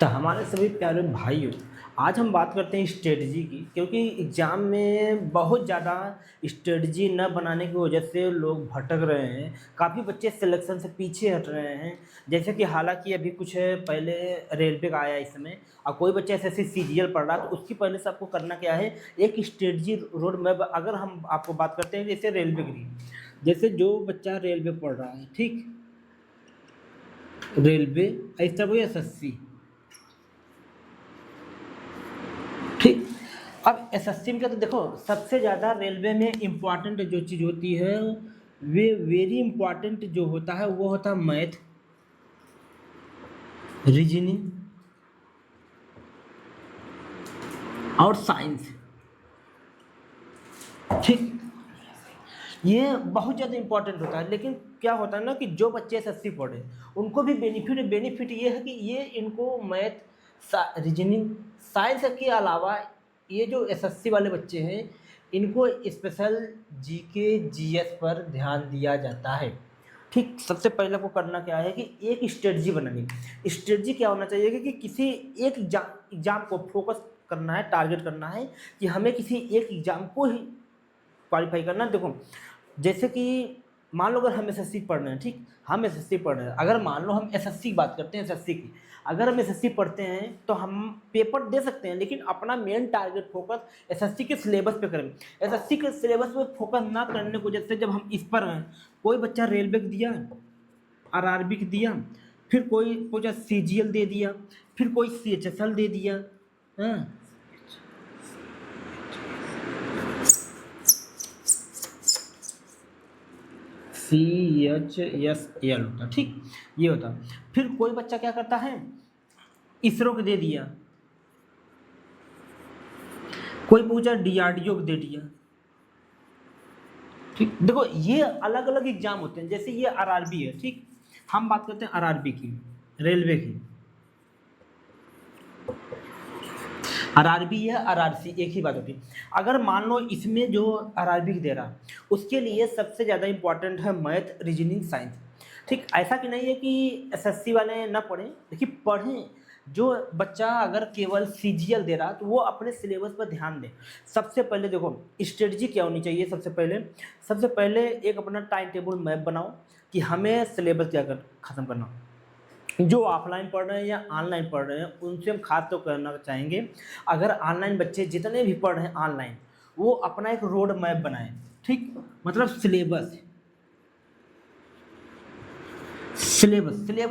तो हमारे सभी प्यारे भाइयों, आज हम बात करते हैं स्ट्रेटजी की, क्योंकि एग्ज़ाम में बहुत ज़्यादा स्ट्रेटजी न बनाने की वजह से लोग भटक रहे हैं। काफ़ी बच्चे सिलेक्शन से पीछे हट रहे हैं। जैसे कि हालांकि अभी कुछ पहले रेलवे का आया इस समय, और कोई बच्चा एसएससी सीजीएल पढ़ रहा है, तो उसकी पहले से आपको करना क्या है, एक स्ट्रेटजी रोड मैप। अगर हम आपको बात करते हैं जैसे रेलवे की, जैसे जो बच्चा रेलवे पढ़ रहा है, ठीक, रेलवे ऐसा कोई एसएससी, ठीक। अब एसएससी में क्या, तो देखो सबसे ज़्यादा रेलवे में इम्पॉर्टेंट जो चीज़ होती है, वे वेरी इम्पॉर्टेंट जो होता है वो होता है मैथ, रीजनिंग और साइंस, ठीक। ये बहुत ज़्यादा इंपॉर्टेंट होता है। लेकिन क्या होता है ना, कि जो बच्चे एसएससी पढ़े उनको भी बेनिफिट ये है कि ये इनको मैथ, रीजनिंग, साइंस के अलावा ये जो एसएससी वाले बच्चे हैं, इनको स्पेशल जीके जीएस पर ध्यान दिया जाता है, ठीक। सबसे पहले आपको करना क्या है कि एक स्ट्रेटजी बनानी। स्ट्रेटजी क्या होना चाहिए कि किसी एक एग्जाम को फोकस करना है, टारगेट करना है कि हमें किसी एक एग्जाम को ही क्वालिफाई करना है। देखो जैसे कि मान लो अगर हम एसएससी पढ़ रहे हैं, ठीक, हम एसएससी पढ़ रहे हैं, अगर मान लो हम एसएससी की बात करते हैं, एसएससी की, अगर हम एसएससी पढ़ते हैं तो हम पेपर दे सकते हैं, लेकिन अपना मेन टारगेट फोकस एसएससी के सिलेबस पे करें। एसएससी के सिलेबस पे फोकस ना करने की वजह से जब हम इस पर हैं, कोई बच्चा रेलवे का दिया, आरआरबी का दिया, फिर कोई कुछ सीजीएल दे दिया, फिर कोई सीएचएसएल दे दिया, हाँ, CHSL होता, ठीक, ये होता। फिर कोई बच्चा क्या करता है, इसरो को दे दिया, कोई पूछा डीआरडीओ को दे दिया, ठीक। देखो ये अलग अलग एग्जाम होते हैं। जैसे ये आरआरबी है, ठीक, हम बात करते हैं आरआरबी की, रेलवे की। आरआरबी है, आरआरसी एक ही बात होती है। अगर मान लो इसमें जो आरआरबी दे रहा, उसके लिए सबसे ज़्यादा इंपॉर्टेंट है मैथ, रीजनिंग, साइंस, ठीक। ऐसा कि नहीं है कि एसएससी वाले ना पढ़ें, देखिए पढ़ें। जो बच्चा अगर केवल सीजीएल दे रहा तो वो अपने सिलेबस पर ध्यान दे। सबसे पहले देखो स्ट्रेटजी क्या होनी चाहिए, सबसे पहले एक अपना टाइम टेबल मैप बनाओ कि हमें सिलेबस क्या ख़त्म करना। जो ऑफलाइन पढ़ रहे हैं या ऑनलाइन पढ़ रहे हैं, उनसे हम खास तो करना चाहेंगे, अगर ऑनलाइन बच्चे जितने भी पढ़ रहे हैं ऑनलाइन, वो अपना एक रोड मैप बनाएं, ठीक। मतलब सिलेबस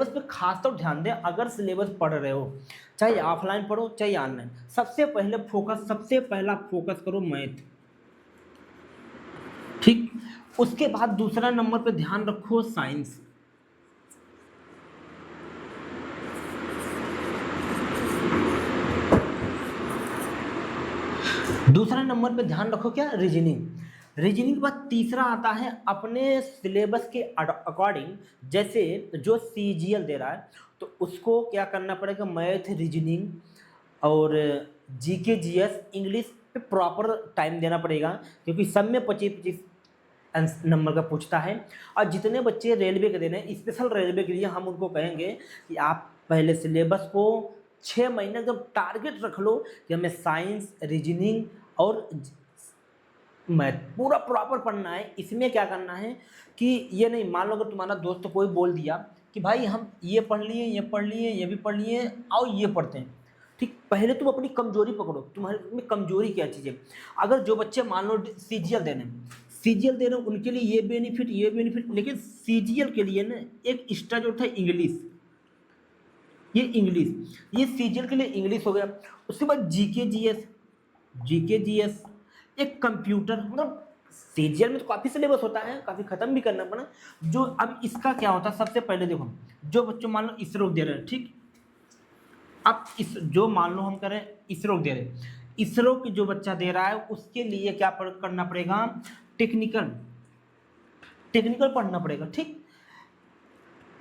पे खास तो ध्यान दें। अगर सिलेबस पढ़ रहे हो, चाहे ऑफलाइन पढ़ो चाहे ऑनलाइन, सबसे पहला फोकस करो मैथ, ठीक। उसके बाद दूसरा नंबर पे ध्यान रखो साइंस, दूसरा नंबर पे ध्यान रखो क्या, रीजनिंग के बाद तीसरा आता है अपने सिलेबस के अकॉर्डिंग। जैसे जो सीजीएल दे रहा है तो उसको क्या करना पड़ेगा, मैथ, रीजनिंग और जीके जीएस, इंग्लिश पे प्रॉपर टाइम देना पड़ेगा, क्योंकि सब में 25-25 नंबर का पूछता है। और जितने बच्चे रेलवे के दे रहे हैं, स्पेशल रेलवे के लिए हम उनको कहेंगे कि आप पहले सिलेबस को 6 महीने जब टारगेट रख लो कि हमें साइंस, रीजनिंग और मैथ पूरा प्रॉपर पढ़ना है। इसमें क्या करना है कि ये नहीं, मान लो अगर तुम्हारा दोस्त कोई बोल दिया कि भाई हम ये पढ़ लिए, ये पढ़ लिए, ये भी पढ़ लिए, आओ ये पढ़ते हैं, ठीक। पहले तुम अपनी कमजोरी पकड़ो, तुम्हारे में कमजोरी क्या चीज़ है। अगर जो बच्चे मान लो सीजीएल दे रहे हैं, उनके लिए ये बेनिफिट, लेकिन सीजीएल के लिए ना एक एक्स्ट्रा जो था इंग्लिश, ये सीजीएल के लिए इंग्लिश हो गया। उसके बाद जीके जीएस, एक कंप्यूटर, मतलब सीजीएल में तो काफ़ी सिलेबस होता है, काफ़ी ख़त्म भी करना पड़ा। जो अब इसका क्या होता है, सबसे पहले देखो, जो बच्चों मान लो इसरो दे रहे हैं, ठीक। अब इस जो मान लो हम करें इसरो दे रहे हैं, इसरो की जो बच्चा दे रहा है उसके लिए क्या करना पड़ेगा, टेक्निकल टेक्निकल पढ़ना पड़ेगा, ठीक।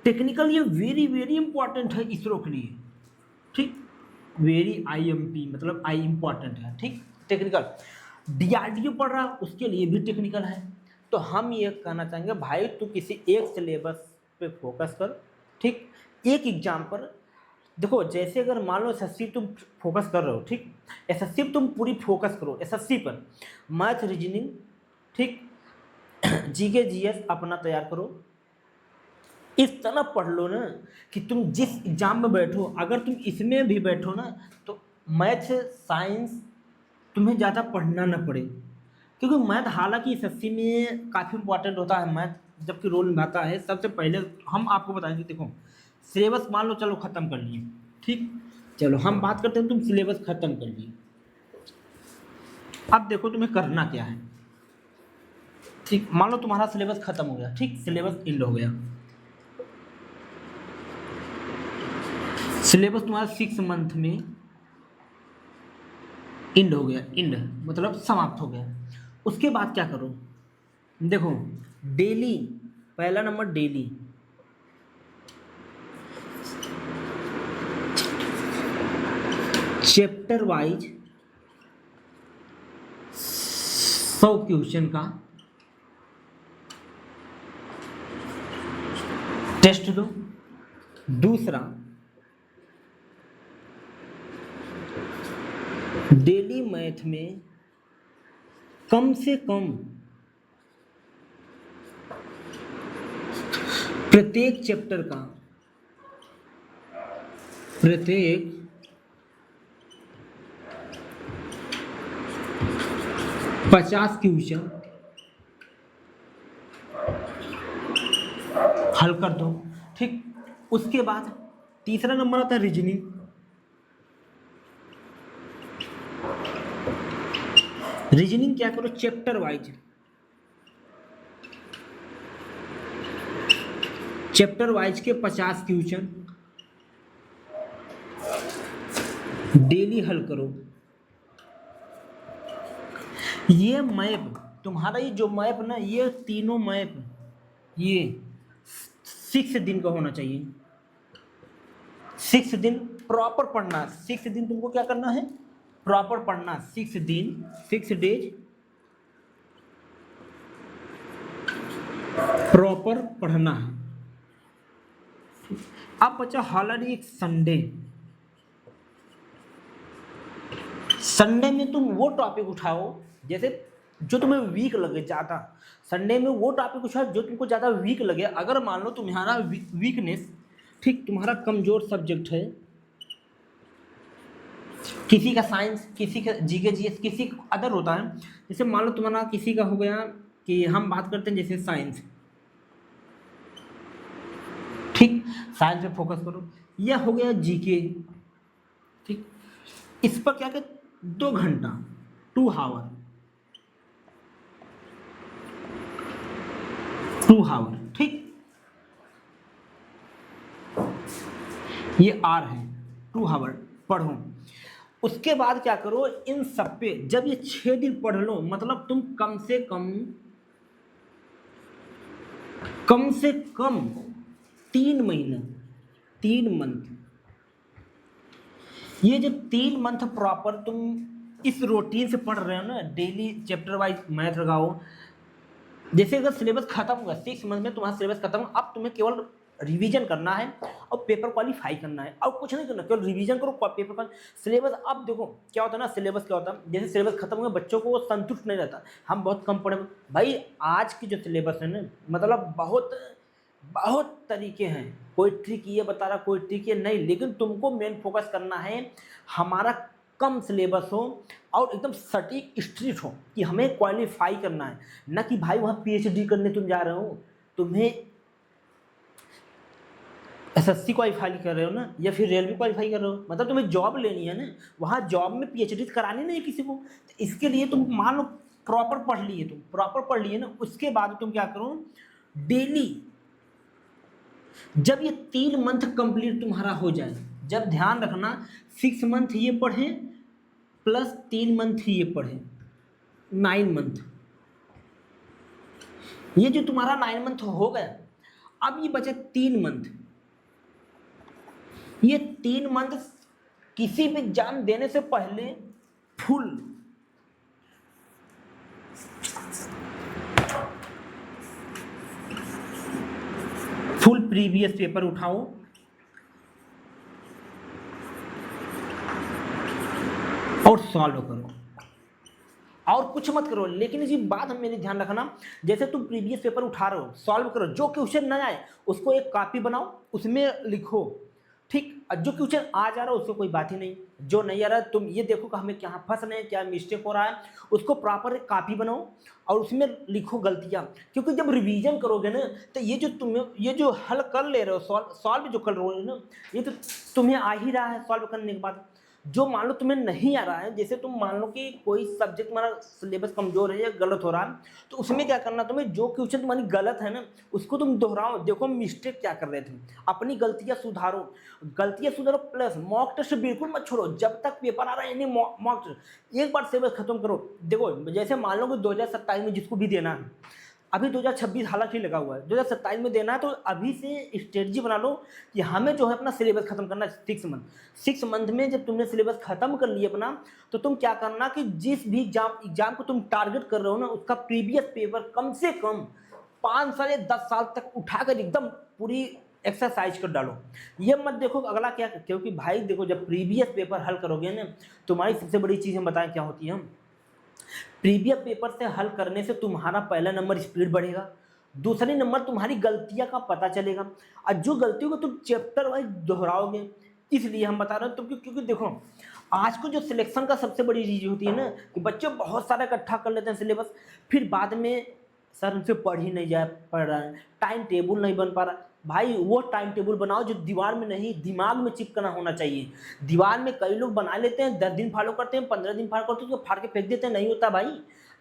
टेक्निकल ये वेरी वेरी इंपॉर्टेंट है इसरो के लिए, ठीक। वेरी आईएमपी मतलब आई इंपॉर्टेंट है, ठीक। टेक्निकल डीआरडीओ पढ़ रहा है, उसके लिए भी टेक्निकल है। तो हम ये कहना चाहेंगे भाई तू किसी एक सिलेबस पे फोकस कर, ठीक, एक एग्जाम पर देखो जैसे अगर मान लो एसएससी तुम फोकस कर रहे हो, ठीक, एसएससी तुम पूरी फोकस करो एसएससी पर, मैथ रीजनिंग, ठीक, जीके जीएस अपना तैयार करो, इस तरह पढ़ लो ना कि तुम जिस एग्जाम में बैठो, अगर तुम इसमें भी बैठो ना तो मैथ साइंस तुम्हें ज़्यादा पढ़ना ना पड़े, क्योंकि मैथ हालांकि एसएससी में काफ़ी इंपॉर्टेंट होता है, मैथ जबकि रोल निभाता है। सबसे पहले हम आपको बताएंगे, देखो सिलेबस मान लो चलो ख़त्म कर लिए, ठीक, चलो हम बात करते हैं, तुम सिलेबस ख़त्म कर लिए, अब देखो तुम्हें करना क्या है, ठीक, मान लो तुम्हारा सिलेबस ख़त्म हो गया, ठीक, सिलेबस एंड हो गया, सिलेबस तुम्हारा 6 मंथ में एंड हो गया, एंड मतलब समाप्त हो गया। उसके बाद क्या करो, देखो डेली, पहला number daily, chapter wise 100 question का टेस्ट दो। दूसरा, डेली मैथ में कम से कम प्रत्येक चैप्टर का, प्रत्येक 50 क्वेश्चन हल कर दो, ठीक। उसके बाद तीसरा नंबर आता है रीजनिंग, रीजनिंग क्या करो, चैप्टर वाइज, चैप्टर वाइज के 50 क्वेश्चन डेली हल करो। ये मैप तुम्हारा, ये जो मैप ना, ये तीनों मैप ये 6 दिन का होना चाहिए, 6 दिन प्रॉपर पढ़ना, 6 दिन तुमको क्या करना है, प्रॉपर पढ़ना, 6 दिन, 6 डेज प्रॉपर पढ़ना है। अब बचा हॉलीडे, एक संडे, संडे में तुम वो टॉपिक उठाओ जैसे जो तुम्हें वीक लगे ज़्यादा, संडे में वो टॉपिक उठाओ जो तुमको ज़्यादा वीक लगे। अगर मान लो तुम्हारा वीकनेस, ठीक, तुम्हारा कमजोर सब्जेक्ट है, किसी का साइंस, किसी का जीके जीएस, किसी का अदर होता है, जैसे मान लो तुम्हारा किसी का हो गया कि हम बात करते हैं जैसे साइंस, ठीक, साइंस पे फोकस करो, यह हो गया जीके, ठीक, इस पर क्या कहते 2 घंटा, 2 आवर, 2 आवर, ठीक, ये आर है, 2 आवर पढ़ो। उसके बाद क्या करो, इन सब पे जब ये 6 दिन पढ़ लो, मतलब तुम कम से कम 3 महीना, 3 मंथ, ये जो 3 मंथ प्रॉपर तुम इस रूटीन से पढ़ रहे हो ना, डेली चैप्टर वाइज मैथ लगाओ। जैसे अगर सिलेबस खत्म होगा, 6 मंथ में तुम्हारा सिलेबस खत्म, अब तुम्हें केवल रिवीजन करना है और पेपर क्वालिफाई करना है, और कुछ नहीं करना, केवल रिवीजन करो, पेपर का सिलेबस। अब देखो क्या होता है ना, सिलेबस क्या होता है, जैसे सिलेबस खत्म हो गया, बच्चों को वो संतुष्ट नहीं रहता, हम बहुत कम पढ़े भाई। आज की जो सिलेबस है ना, मतलब बहुत तरीके हैं, कोई ट्रिक ये बता रहा, कोई ट्रिक ये नहीं, लेकिन तुमको मेन फोकस करना है हमारा कम सिलेबस हो और एकदम सटीक स्ट्रिक्ट हो कि हमें क्वालिफाई करना है, ना कि भाई वहाँ पीएचडी करने तुम जा रहे हो, तुम्हें एसएससी क्वालिफाई कर रहे हो ना, या फिर रेलवे क्वालिफाई कर रहे हो, मतलब तुम्हें जॉब लेनी है ना, वहाँ जॉब में पीएचडी करानी नहीं किसी को। तो इसके लिए तुम मान लो प्रॉपर पढ़ लिए, तुम प्रॉपर पढ़ लिए ना, उसके बाद तुम क्या करो, डेली जब ये 3 मंथ कंप्लीट तुम्हारा हो जाए, जब ध्यान रखना 6 मंथ ये पढ़े प्लस 3 मंथ ये पढ़े, 9 मंथ, ये जो तुम्हारा 9 मंथ हो गया, अब ये बचे 3 मंथ, ये 3 मंथ किसी भी एग्जाम देने से पहले फुल प्रीवियस पेपर उठाओ, और सॉल्व करो और कुछ मत करो। लेकिन इसी बात हम मेरे ध्यान रखना, जैसे तुम प्रीवियस पेपर उठा रहे हो, सॉल्व करो, जो क्वेश्चन न आए उसको एक कॉपी बनाओ, उसमें लिखो, ठीक। और जो क्वेश्चन आ जा रहा है उसको कोई बात ही नहीं, जो नहीं आ रहा है तुम ये देखो कि हमें क्या फंस रहे हैं, क्या मिस्टेक हो रहा है, उसको प्रॉपर एक कॉपी बनाओ और उसमें लिखो गलतियाँ। क्योंकि जब रिवीजन करोगे ना, तो ये जो हल कर ले रहे हो, सॉल्व जो कर रहे हो ना, ये तो तुम्हें आ ही रहा है सॉल्व करने के बाद। जो मान लो तुम्हें नहीं आ रहा है, जैसे तुम मान लो कि कोई सब्जेक्ट तुम्हारा सिलेबस कमजोर है या गलत हो रहा है, तो उसमें क्या करना, तुम्हें जो क्वेश्चन तुम्हारी गलत है ना उसको तुम दोहराओ, देखो मिस्टेक क्या कर रहे थे, अपनी गलतियां सुधारो प्लस मॉक टेस्ट बिल्कुल मत छोड़ो जब तक पेपर आ रहा है, यानी मॉक टेस्ट एक बार सिलेबस खत्म करो। देखो जैसे मान लो कि 2027 में जिसको भी देना है, अभी 2026 हालांकि लगा हुआ है, 2027 में देना है, तो अभी से स्ट्रेटजी बना लो कि हमें जो है अपना सिलेबस खत्म करना है 6 मंथ में। जब तुमने सिलेबस खत्म कर लिया अपना, तो तुम क्या करना कि जिस भी एग्जाम को तुम टारगेट कर रहे हो ना, उसका प्रीवियस पेपर कम से कम 5 साल या 10 साल तक उठाकर एकदम पूरी एक्सरसाइज कर डालो। ये मत देखो अगला क्या, क्योंकि भाई देखो जब प्रीवियस पेपर हल करोगे ना, तुम्हारी सबसे बड़ी चीज़ हम बताएं क्या होती है, प्रीवियस पेपर से हल करने से तुम्हारा पहला नंबर स्पीड बढ़ेगा, दूसरे नंबर तुम्हारी गलतियां का पता चलेगा, और जो गलतियों को तुम चैप्टर वाइज दोहराओगे। इसलिए हम बता रहे हैं तुम, क्योंकि देखो आज को जो सिलेक्शन का सबसे बड़ी चीज होती है ना, कि बच्चे बहुत सारा इकट्ठा कर लेते हैं सिलेबस, फिर बाद में सर उनसे पढ़ ही नहीं पढ़ रहा है, टाइम टेबल नहीं बन पा रहा। भाई वो टाइम टेबल बनाओ जो दीवार में नहीं, दिमाग में चिपकना होना चाहिए। दीवार में कई लोग बना लेते हैं, 10 दिन फॉलो करते हैं, 15 दिन फॉलो करते हैं, उसको फाड़ के फेंक देते हैं, नहीं होता भाई।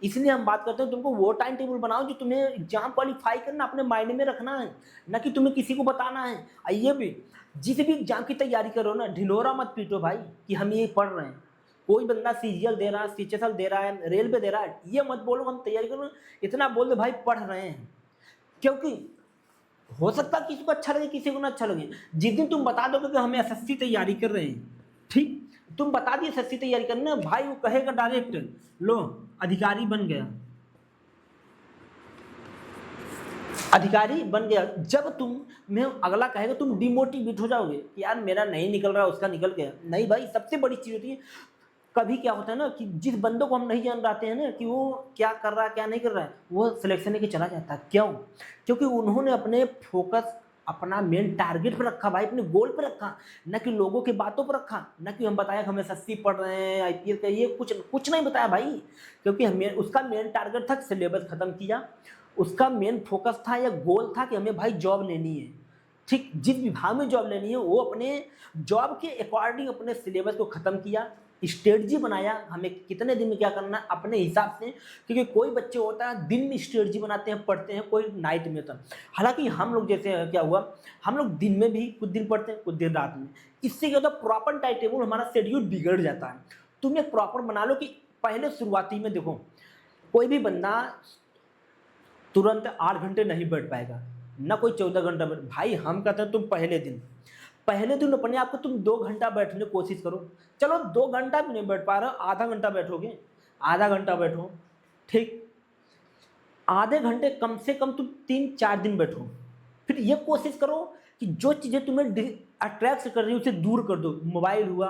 इसलिए हम बात करते हैं तुमको वो टाइम टेबल बनाओ जो तुम्हें एग्जाम क्वालिफाई करना, अपने माइंड में रखना है, ना कि तुम्हें किसी को बताना है। और ये भी जिस भी एग्जाम की तैयारी करो ना, ढिंढोरा मत पीटो भाई कि हम ये पढ़ रहे हैं। कोई बंदा सीजीएल दे रहा है, सीएचएसएल दे रहा है, रेलवे दे रहा है, ये मत बोलो हम तैयारी करो, इतना बोल दो भाई पढ़ रहे हैं। क्योंकि हो सकता है किसी को अच्छा लगे, किसी को ना अच्छा लगे। जिस दिन तुम बता दोगे कि हमें एसएससी तैयारी कर रहे हैं, ठीक, तुम बता दिए एसएससी तैयारी करना, भाई वो कहेगा डायरेक्ट लो अधिकारी बन गया, अधिकारी बन गया। जब तुम में अगला कहेगा तुम डिमोटिवेट हो जाओगे कि यार मेरा नहीं निकल रहा, उसका निकल गया। नहीं भाई, सबसे बड़ी चीज होती है, कभी क्या होता है ना कि जिस बंदों को हम नहीं जान पाते हैं ना कि वो क्या कर रहा है क्या नहीं कर रहा है, वो सिलेक्शन लेके चला जाता है। क्यों? क्योंकि उन्होंने अपने फोकस अपना मेन टारगेट पर रखा भाई, अपने गोल पर रखा, न कि लोगों की बातों पर रखा, न कि हम बताया कि हम एसएससी पढ़ रहे हैं, आईपीएस का, ये कुछ नहीं बताया भाई। क्योंकि हमें उसका मेन टारगेट था सिलेबस खत्म किया, उसका मेन फोकस था या गोल था कि हमें भाई जॉब लेनी है। ठीक, जिस विभाग में जॉब लेनी है वो अपने जॉब के अकॉर्डिंग अपने सिलेबस को ख़त्म किया, स्ट्रेटजी बनाया, हमें कितने दिन में क्या करना है अपने हिसाब से। क्योंकि कोई बच्चे होता है दिन में स्ट्रेटजी बनाते हैं पढ़ते हैं, कोई नाइट में होता है। हालांकि हम लोग जैसे क्या हुआ, हम लोग दिन में भी कुछ दिन पढ़ते हैं, कुछ दिन रात में। इससे क्या होता है, प्रॉपर टाइम टेबल हमारा शेड्यूल बिगड़ जाता है। तुम एक प्रॉपर बना लो कि पहले शुरुआती में देखो, कोई भी बंदा तुरंत 8 घंटे नहीं बैठ पाएगा, ना कोई 14 घंटा बैठ। भाई हम कहते हैं तुम पहले दिन अपने आप को तुम 2 घंटा बैठने की कोशिश करो। चलो 2 घंटा भी नहीं बैठ पा रहे हो, आधा घंटा बैठोगे, आधा घंटा बैठो, ठीक, आधे घंटे कम से कम तुम 3-4 दिन बैठो। फिर ये कोशिश करो कि जो चीज़ें तुम्हें अट्रैक्ट कर रही है उसे दूर कर दो। मोबाइल हुआ,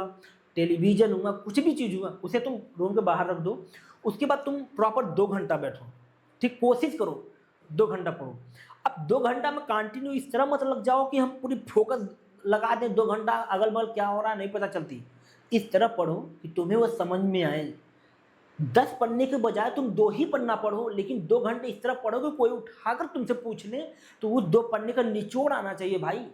टेलीविज़न हुआ, कुछ भी चीज़ हुआ, उसे तुम रूम के बाहर रख दो। उसके बाद तुम प्रॉपर 2 घंटा बैठो, ठीक, कोशिश करो 2 घंटा पढ़ो। अब 2 घंटा में कंटिन्यू इस तरह मत लग जाओ कि हम पूरी फोकस लगा दें, 2 घंटा अगल बगल क्या हो रहा है नहीं पता चलती। इस तरह पढ़ो कि तुम्हें वो समझ में आए। 10 पढ़ने के बजाय तुम 2 ही पढ़ना पढ़ो, लेकिन 2 घंटे इस तरह पढ़ो कि कोई उठाकर तुमसे पूछ ले तो वो 2 पढ़ने का निचोड़ आना चाहिए भाई।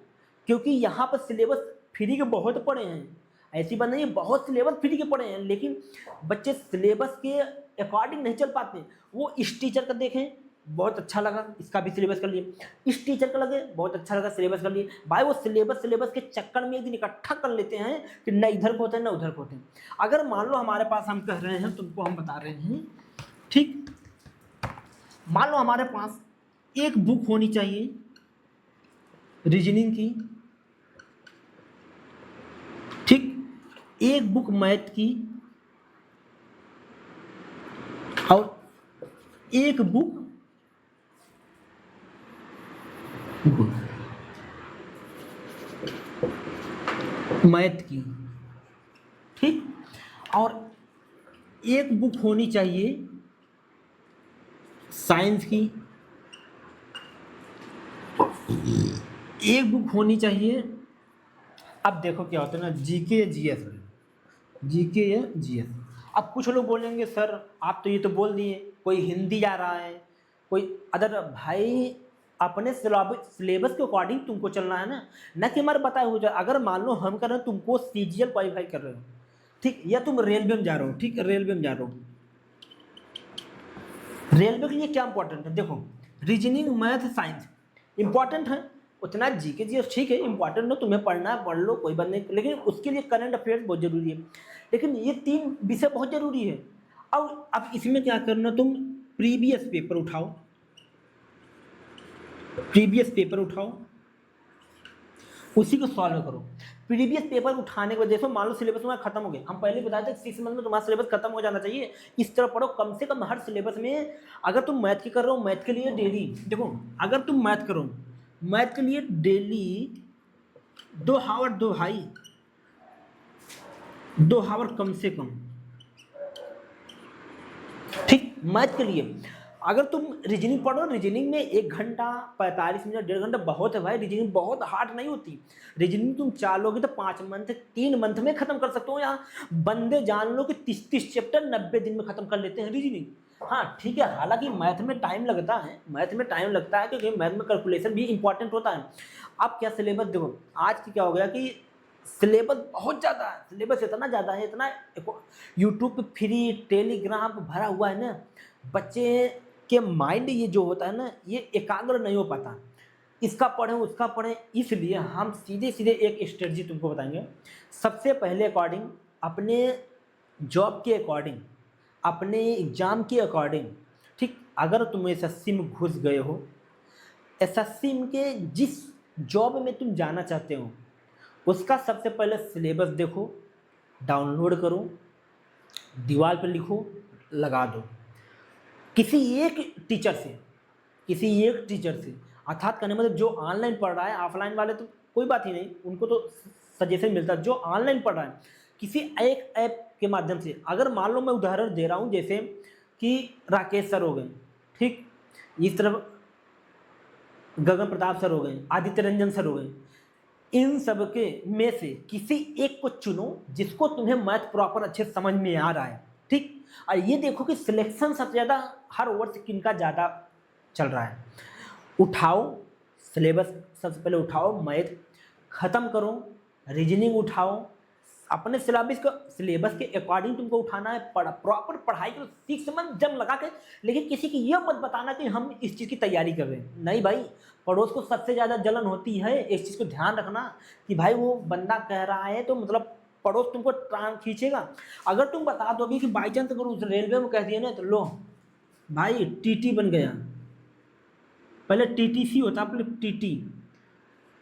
क्योंकि यहाँ पर सिलेबस फ्री के बहुत पढ़े हैं, ऐसी बात नहीं है, बहुत सिलेबस फ्री के पढ़े हैं, लेकिन बच्चे सिलेबस के अकॉर्डिंग नहीं चल पाते। वो इस टीचर का देखें बहुत अच्छा लगा, इसका भी सिलेबस कर लिए, इस टीचर का लगे बहुत अच्छा लगा, सिलेबस कर लिए। भाई वो सिलेबस के चक्कर में एक दिन इकट्ठा कर लेते हैं कि न इधर को होते हैं न उधर को होते हैं। अगर मान लो हमारे पास, हम कह रहे हैं तुमको, हम बता रहे हैं, ठीक, मान लो हमारे पास एक बुक होनी चाहिए रीजनिंग की, ठीक, एक बुक मैथ की और एक बुक मैथ की, ठीक, और एक बुक होनी चाहिए साइंस की, एक बुक होनी चाहिए। अब देखो क्या होता है ना, जीके या जीएस, जीके या जीएस। अब कुछ लोग बोलेंगे सर आप तो ये तो बोल दिए, कोई हिंदी आ रहा है, कोई अदर। भाई अपने सिलेबस के अकॉर्डिंग तुमको चलना है ना, न कि हमारे बताए हो जाए। अगर मान लो हम कर रहे हैं, तुमको सीजीएल क्वालिफाई कर रहे हो, ठीक, या तुम रेलवे में जा रहे हो, ठीक, रेलवे में जा रहे हो, रेलवे के लिए क्या इंपॉर्टेंट है, देखो रीजनिंग मैथ साइंस इंपॉर्टेंट है, उतना जीके जी ठीक है, इंपॉर्टेंट हो, तुम्हें पढ़ना है पढ़ लो, कोई बात नहीं, लेकिन उसके लिए करंट अफेयर्स बहुत जरूरी है। लेकिन ये 3 विषय बहुत जरूरी है। अब इसमें क्या करना, तुम प्रीवियस पेपर उठाओ, प्रीवियस पेपर उठाओ, उसी को सॉल्व करो। प्रीवियस पेपर उठाने के बाद देखो, मान लो सिलेबस तुम्हारा खत्म हो गया, हम पहले बताए थे 6 मंथ में तुम्हारा सिलेबस खत्म हो जाना चाहिए, इस तरह पढ़ो। कम से कम हर सिलेबस में, अगर तुम मैथ की कर रहे हो, मैथ के लिए डेली देखो, अगर तुम मैथ करो, मैथ के लिए डेली 2 आवर, 2 भाई 2 आवर कम से कम, ठीक, मैथ के लिए। अगर तुम रीजनिंग पढ़ो, रीजनिंग में 1 घंटा 45 मिनट 1.5 घंटा बहुत है भाई, रीजनिंग बहुत हार्ड नहीं होती। रीजनिंग तुम चाह लोगे तो 5 मंथ 3 मंथ में खत्म कर सकते हो। यहाँ बंदे जान लो कि 30 चैप्टर 90 दिन में खत्म कर लेते हैं रीजनिंग। हाँ ठीक है, हालांकि मैथ में टाइम लगता है, मैथ में टाइम लगता है, क्योंकि मैथ में कैलकुलेशन भी इंपॉर्टेंट होता है। अब क्या सिलेबस देखो, आज की क्या हो गया कि सिलेबस बहुत ज़्यादा है, सिलेबस इतना ज़्यादा है, इतना यूट्यूब पे फ्री टेलीग्राम पे भरा हुआ है ना, बच्चे के माइंड ये जो होता है ना, ये एकाग्र नहीं हो पाता, इसका पढ़ें उसका पढ़ें। इसलिए हम सीधे सीधे एक स्ट्रेटजी तुमको बताएंगे। सबसे पहले अकॉर्डिंग, अपने जॉब के अकॉर्डिंग, अपने एग्ज़ाम के अकॉर्डिंग, ठीक, अगर तुम एसएससी में घुस गए हो, एसएससी के जिस जॉब में तुम जाना चाहते हो, उसका सबसे पहले सिलेबस देखो, डाउनलोड करो, दीवार पर लिखो, लगा दो। किसी एक टीचर से, किसी एक टीचर से, अर्थात कहने मतलब जो ऑनलाइन पढ़ रहा है, ऑफलाइन वाले तो कोई बात ही नहीं, उनको तो सजेशन मिलता है। जो ऑनलाइन पढ़ रहा है, किसी एक ऐप के माध्यम से, अगर मान लो मैं उदाहरण दे रहा हूँ, जैसे कि राकेश सर हो गए, ठीक, इस तरफ गगन प्रताप सर हो गए, आदित्य रंजन सर हो गए, इन सब के में से किसी एक को चुनो जिसको तुम्हें मैथ प्रॉपर अच्छे समझ में आ रहा है, ठीक। और ये देखो कि सिलेक्शन सबसे ज़्यादा हर वर्ष किनका ज़्यादा चल रहा है। उठाओ सिलेबस, सबसे पहले उठाओ मैथ, ख़त्म करो, रीजनिंग उठाओ, अपने सिलेबस के अकॉर्डिंग तुमको उठाना है, प्रॉपर पढ़ाई करो, 6 मंथ जम लगा के। लेकिन किसी की यह मत बताना कि हम इस चीज़ की तैयारी कर रहे हैं, नहीं भाई, पड़ोस को सबसे ज़्यादा जलन होती है, इस चीज़ को ध्यान रखना कि भाई वो बंदा कह रहा है तो मतलब पड़ोस तुमको टांग खींचेगा। अगर तुम बता दोगे कि बाई चांस अगर उस रेलवे में कह दिया ना, तो लो भाई टीटी बन गया, पहले टीटीसी होता, पहले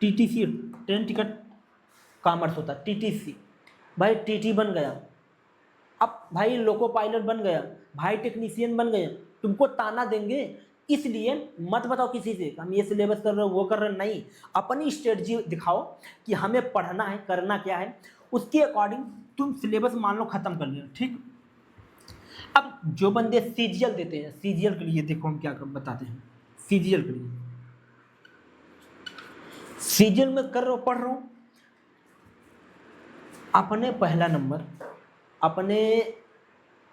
टीटीसी ट्रेन टिकट कॉमर्स होता, टीटीसी, भाई टीटी बन गया, अब भाई लोको पायलट बन गया, भाई टेक्नीशियन बन गए, तुमको ताना देंगे। इसलिए मत बताओ किसी से हम ये सिलेबस कर रहे हो वो कर रहे हो, नहीं, अपनी स्ट्रेटजी दिखाओ कि हमें पढ़ना है, करना क्या है, उसके अकॉर्डिंग तुम सिलेबस मान लो खत्म कर लिया, ठीक। अब जो बंदे सीजीएल देते हैं, सीजीएल के लिए देखो हम क्या बताते हैं। सीजीएल के लिए, सीजीएल में कर रहा हूँ, पढ़ रहा हूँ, अपने पहला नंबर अपने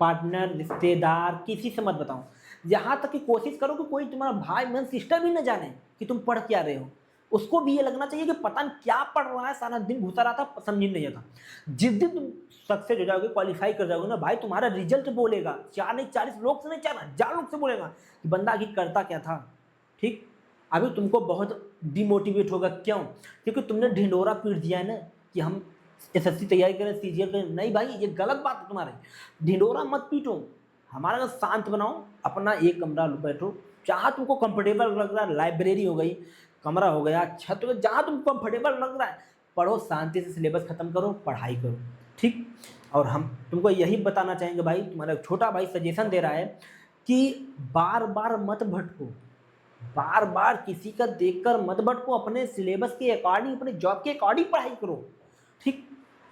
पार्टनर रिश्तेदार किसी से मत बताओ, यहाँ तक कि कोशिश करो कि कोई तुम्हारा भाई बहन सिस्टर भी न जाने कि तुम पढ़ क्या रहे हो, उसको भी ये लगना चाहिए कि पता नहीं क्या पढ़ रहा है, सारा दिन घुसा रहा था, समझ नहीं आता। जिस दिन तुम सक्सेस हो जाओगे, क्वालिफाई कर जाओगे ना भाई, तुम्हारा रिजल्ट बोलेगा, 4 नहीं 40 लोग से नहीं, 4,000 लोग से बोलेगा कि बंदा आगे करता क्या था, ठीक। अभी तुमको बहुत डिमोटिवेट होगा, क्यों? क्योंकि तुमने ढिंडोरा पीट दिया है ना कि हम एसएससी तैयारी करें, सीजीएल करें। नहीं भाई, ये गलत बात है तुम्हारी, ढिंडोरा मत पीटो, हमारा ना शांत बनाओ, अपना एक कमरा लो, बैठो, जहाँ तुमको कंफर्टेबल लग रहा है, लाइब्रेरी हो गई, कमरा हो गया, छत हो गया, जहाँ तुमको कंफर्टेबल लग रहा है, पढ़ो, शांति से सिलेबस खत्म करो, पढ़ाई करो, ठीक। और हम तुमको यही बताना चाहेंगे भाई, तुम्हारा छोटा भाई सजेशन दे रहा है कि बार बार मत भटको, बार बार किसी का देखकर मत भटको, अपने सिलेबस के अकॉर्डिंग, अपने जॉब के अकॉर्डिंग पढ़ाई करो, ठीक।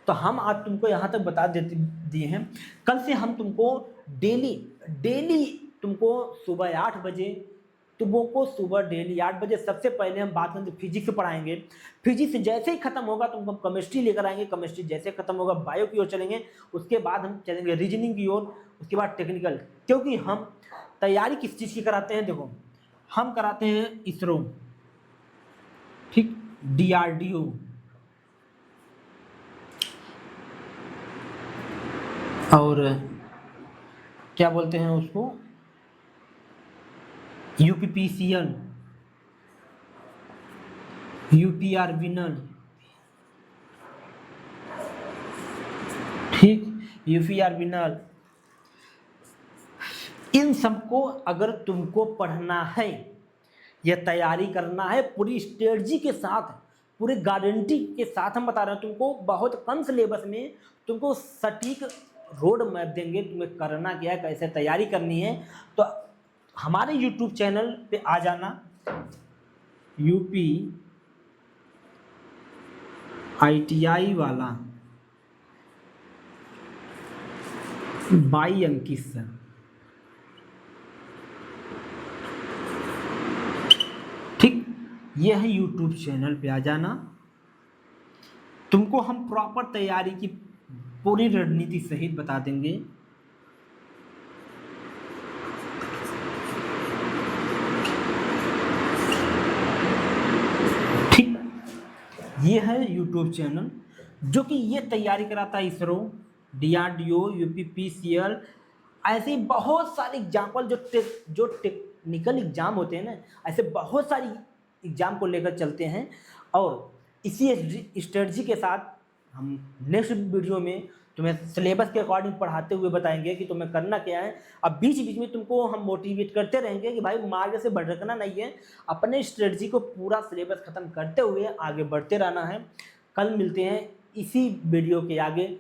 तो हम आज तुमको यहाँ तक बता देते दिए हैं। कल से हम तुमको डेली डेली तुमको सुबह 8 बजे, तुमको सुबह डेली 8 बजे सबसे पहले हम बात करेंगे फिजिक्स पढ़ाएंगे। फिजिक्स जैसे ही खत्म होगा तुमको हम केमिस्ट्री लेकर आएंगे, केमिस्ट्री जैसे खत्म होगा बायो की ओर चलेंगे, उसके बाद हम चलेंगे रीजनिंग की ओर, उसके बाद टेक्निकल। क्योंकि हम तैयारी किस चीज़ की कराते हैं, देखो हम कराते हैं इसरो, ठीक, DRDO, और क्या बोलते हैं उसको, UPPCL, UPR विनल, ठीक, UPR विनल। इन सबको अगर तुमको पढ़ना है या तैयारी करना है पूरी स्ट्रेटजी के साथ, पूरी गारंटी के साथ हम बता रहे हैं तुमको, बहुत कम सिलेबस में तुमको सटीक रोड मैप देंगे तुम्हें करना क्या है, कैसे तैयारी करनी है। तो हमारे YouTube चैनल पे आ जाना, UPITI वाला बाई अंकित सर, ठीक, ये है YouTube चैनल पे आ जाना। तुमको हम प्रॉपर तैयारी की पूरी रणनीति सहित बता देंगे। ठीक, ये है YouTube चैनल जो कि ये तैयारी कराता है इसरो, DRDO, UPPCL, ऐसे बहुत सारे एग्जाम्पल जो टेक्निकल एग्जाम होते हैं ना, ऐसे बहुत सारी एग्जाम को लेकर चलते हैं। और इसी स्ट्रेटजी के साथ हम नेक्स्ट वीडियो में तुम्हें सिलेबस के अकॉर्डिंग पढ़ाते हुए बताएंगे कि तुम्हें करना क्या है। अब बीच बीच में तुमको हम मोटिवेट करते रहेंगे कि भाई मार्ग से भटकना नहीं है, अपने स्ट्रेटजी को पूरा सिलेबस खत्म करते हुए आगे बढ़ते रहना है। कल मिलते हैं इसी वीडियो के आगे।